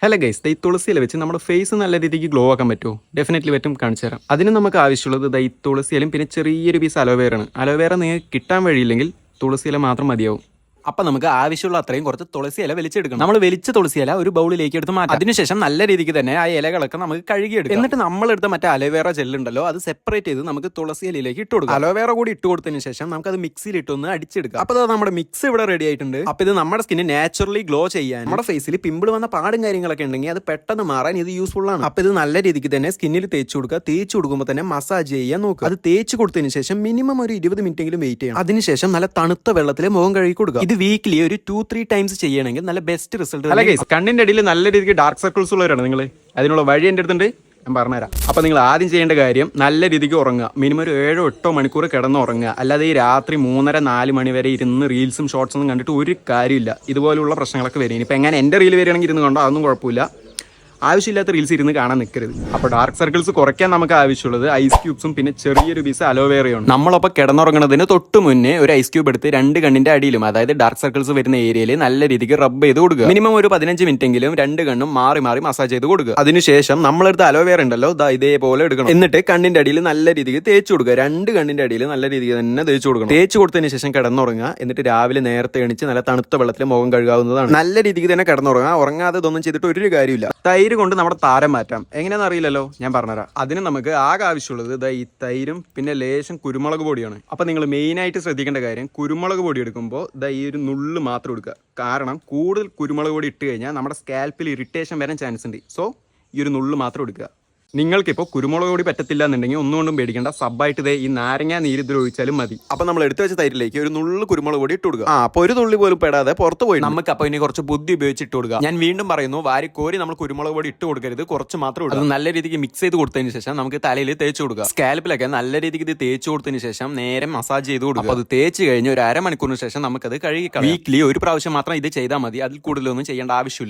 Hello guys, ഈ തുളസിയില വെച്ച് നമ്മുടെ ഫേസ് നല്ല രീതിക്ക് ഗ്ലോ ആക്കാൻ പറ്റുമോ? ഡെഫിനറ്റ്ലി പറ്റും, കാണിച്ചു തരാം. അതിന് നമുക്ക് ആവശ്യമുള്ളത് ഈ തുളസിയിലും പിന്നെ ചെറിയൊരു പീസ് അലോവേറ ആണ്. അലോവേറ നിങ്ങൾക്ക് കിട്ടാൻ വഴിയില്ലെങ്കിൽ തുളസിയില മാത്രം മതിയാവും. അപ്പം നമുക്ക് ആവശ്യമുള്ള അത്രയും കുറച്ച് തുളസി ഇല വലിച്ചെടുക്കണം. നമ്മൾ വലിച്ച തുളസി ഇല ഒരു ബൗളിലേക്ക് എടുത്ത് മാറ്റാം. അതിനുശേഷം നല്ല രീതിക്ക് തന്നെ ആ ഇലകളൊക്കെ നമുക്ക് കഴുകിയെടുക്കാം. എന്നിട്ട് നമ്മളെടുത്ത മറ്റേ അലോവേറ ജെല്ലുണ്ടല്ലോ, അത് സെപ്പറേറ്റ് ചെയ്ത് നമുക്ക് തുളസി ഇലയിലേക്ക് ഇട്ട് കൊടുക്കാം. അലോവേറ കൂടി ഇട്ട് കൊടുത്തതിന് ശേഷം നമുക്ക് അത് മിക്സിയിൽ ഇട്ടൊന്ന് അടിച്ചെടുക്കാം. അപ്പോൾ നമ്മുടെ മിക്സ് ഇവിടെ റെഡി ആയിട്ടുണ്ട്. അപ്പോൾ ഇത് നമ്മുടെ സ്കിന്ന് നാച്ചുറലി ഗ്ലോ ചെയ്യാൻ, നമ്മുടെ ഫേസിൽ പിമ്പിൾ വന്ന പാടും കാര്യങ്ങളൊക്കെ ഉണ്ടെങ്കിൽ അത് പെട്ടെന്ന് മാറാൻ ഇത് യൂസ്ഫുൾ ആണ്. അപ്പോൾ ഇത് നല്ല രീതിക്ക് തന്നെ സ്കിന്നിൽ തേച്ച് കൊടുക്കുക. തേച്ച് കൊടുക്കുമ്പോൾ തന്നെ മസാജ് ചെയ്യാൻ നോക്കുക. അത് തേച്ച് കൊടുത്തതിന് ശേഷം മിനിമം ഒരു 20 മിനിറ്റെങ്കിലും വെയിറ്റ് ചെയ്യണം. അതിനുശേഷം നല്ല തണുത്ത വെള്ളത്തിൽ മുഖം കഴുകി കൊടുക്കുക. ഇത് വീക്കിലി ഒരു 2-3 ടൈംസ് ചെയ്യണമെങ്കിൽ നല്ല ബെസ്റ്റ് റിസൾട്ട്. അല്ല ഗൈസ്, കണ്ണിന്റെ അടിയിൽ നല്ല രീതിക്ക് ഡാർക്ക് സർക്കിൾസ് ഉള്ളവരാണ് നിങ്ങൾ. അതിനുള്ള വഴി എൻ്റെ അടുത്തുണ്ട്, ഞാൻ പറഞ്ഞുതരാം. അപ്പോൾ നിങ്ങൾ ആദ്യം ചെയ്യേണ്ട കാര്യം നല്ല രീതിക്ക് ഉറങ്ങുക. മിനിമം ഒരു 7-8 മണിക്കൂർ കിടന്ന് ഉറങ്ങുക. അല്ലാതെ ഈ രാത്രി 3-4 മണി വരെ ഇരുന്ന് റീൽസും ഷോർട്സും ഒന്നും കണ്ടിട്ട് ഒരു കാര്യമില്ല. ഇതുപോലുള്ള പ്രശ്നങ്ങളൊക്കെ വരും. ഇനിയിപ്പോൾ എങ്ങനെ എൻ്റെ റീൽ വരികയാണെങ്കിൽ ഇരുന്ന് കണ്ടോ, അതൊന്നും കുഴപ്പമില്ല. ആവശ്യമില്ലാത്ത റീൽസ് ഇരുന്ന് കാണാൻ നിൽക്കരുത്. അപ്പോൾ ഡാർക്ക് സർക്കിൾസ് കുറയ്ക്കാൻ നമുക്ക് ആവശ്യമുള്ളത് ഐസ് ക്യൂബ്സും പിന്നെ ചെറിയൊരു പീസ് അലോവേറയാണ്. നമ്മളപ്പോൾ കിടന്നുറങ്ങുന്നതിന് തൊട്ട് മുന്നേ ഒരു ഐസ് ക്യൂബ് എടുത്ത് 2 കണ്ണിന്റെ അടിയിലും, അതായത് ഡാർക്ക് സർക്കിൾസ് വരുന്ന ഏരിയയിൽ നല്ല രീതിക്ക് റബ്ബ് ചെയ്ത് കൊടുക്കുക. മിനിമം ഒരു 15 മിനിറ്റെങ്കിലും 2 കണ്ണും മാറി മാറി മസാജ് ചെയ്ത് കൊടുക്കുക. അതിനുശേഷം നമ്മളെടുത്ത് അലോവേറ ഉണ്ടല്ലോ, ഇതേപോലെ എടുക്കണം. എന്നിട്ട് കണ്ണിന്റെ അടിയിൽ നല്ല രീതിക്ക് തേച്ച് കൊടുക്കുക. 2 കണ്ണിന്റെ അടിയിൽ നല്ല രീതിക്ക് തന്നെ തേച്ച് കൊടുക്കണം. തേച്ച് കൊടുത്തതിന് ശേഷം കിടന്നുറങ്ങുക. എന്നിട്ട് രാവിലെ നേരത്തെ എണിച്ച് നല്ല തണുത്ത വെള്ളത്തിൽ മുഖം കഴുകാവുന്നതാണ്. നല്ല രീതിക്ക് തന്നെ കിടന്നുറങ്ങുക. ഉറങ്ങാതെ ഇതൊന്നും ചെയ്തിട്ട് ഒരു കാര്യമില്ല. തൈര് കൊണ്ട് നമ്മുടെ താരം മാറ്റാം. എങ്ങനെയാണെന്ന് അറിയില്ലല്ലോ, ഞാൻ പറഞ്ഞുതരാം. അതിന് നമുക്ക് ആകെ ആവശ്യമുള്ളത് ഈ തൈരും പിന്നെ ലേശം കുരുമുളക് പൊടിയാണ്. അപ്പം നിങ്ങൾ മെയിനായിട്ട് ശ്രദ്ധിക്കേണ്ട കാര്യം, കുരുമുളക് പൊടി എടുക്കുമ്പോൾ ഈ ഒരു നുള്ള് മാത്രം എടുക്കുക. കാരണം കൂടുതൽ കുരുമുളക് പൊടി ഇട്ട് കഴിഞ്ഞാൽ നമ്മുടെ സ്കാൽപ്പിൽ ഇറിറ്റേഷൻ വരാൻ ചാൻസ് ഉണ്ട്. സോ ഈ ഒരു നുള്ള് മാത്രം എടുക്കുക. നിങ്ങൾക്കിപ്പോൾ കുരുമുളക് പൊടി പറ്റത്തില്ല എന്നുണ്ടെങ്കിൽ ഒന്നുകൊണ്ടും പേടിക്കേണ്ട. സബ്ബായിട്ട് ഈ നാരങ്ങ നീരിതിൽ ഒഴിച്ചാലും മതി. അപ്പം നമ്മൾ എടുത്തു വെച്ച തൈരിലേക്ക് ഒരു നുള്ളു കുരുമുളക് പൊടി ഇട്ട് കൊടുക്കുക. അപ്പോൾ ഒരു തുള്ളി പോലും പെടാതെ പുറത്ത് പോയി. നമുക്ക് അപ്പോൾ ഇനി കുറച്ച് ബുദ്ധി ഉപയോഗിച്ച് ഇട്ട് കൊടുക്കുക. ഞാൻ വീണ്ടും പറയുന്നു, വാരിക്കോരി നമ്മൾ കുരുമുളക് പൊടി ഇട്ട് കൊടുക്കരുത്, കുറച്ച് മാത്രം ഇടുക. അത് നല്ല രീതിക്ക് മിക്സ് ചെയ്ത് കൊടുത്തതിന് ശേഷം നമുക്ക് തലയിൽ തേച്ച് കൊടുക്കുക. സ്കാൽപ്പിലൊക്കെ നല്ല രീതിക്ക് ഇത് തേച്ച് കൊടുത്തതിന് ശേഷം നേരെ മസാജ് ചെയ്ത് കൊടുക്കുക. അപ്പോൾ അത് തേച്ച് കഴിഞ്ഞ് ഒരു 1/2 മണിക്കൂറിന് ശേഷം നമുക്കത് കഴുകി. വീക്കിലി ഒരു പ്രാവശ്യം മാത്രം ഇത് ചെയ്താൽ മതി. അതിൽ കൂടുതലൊന്നും ചെയ്യേണ്ട ആവശ്യമില്ല.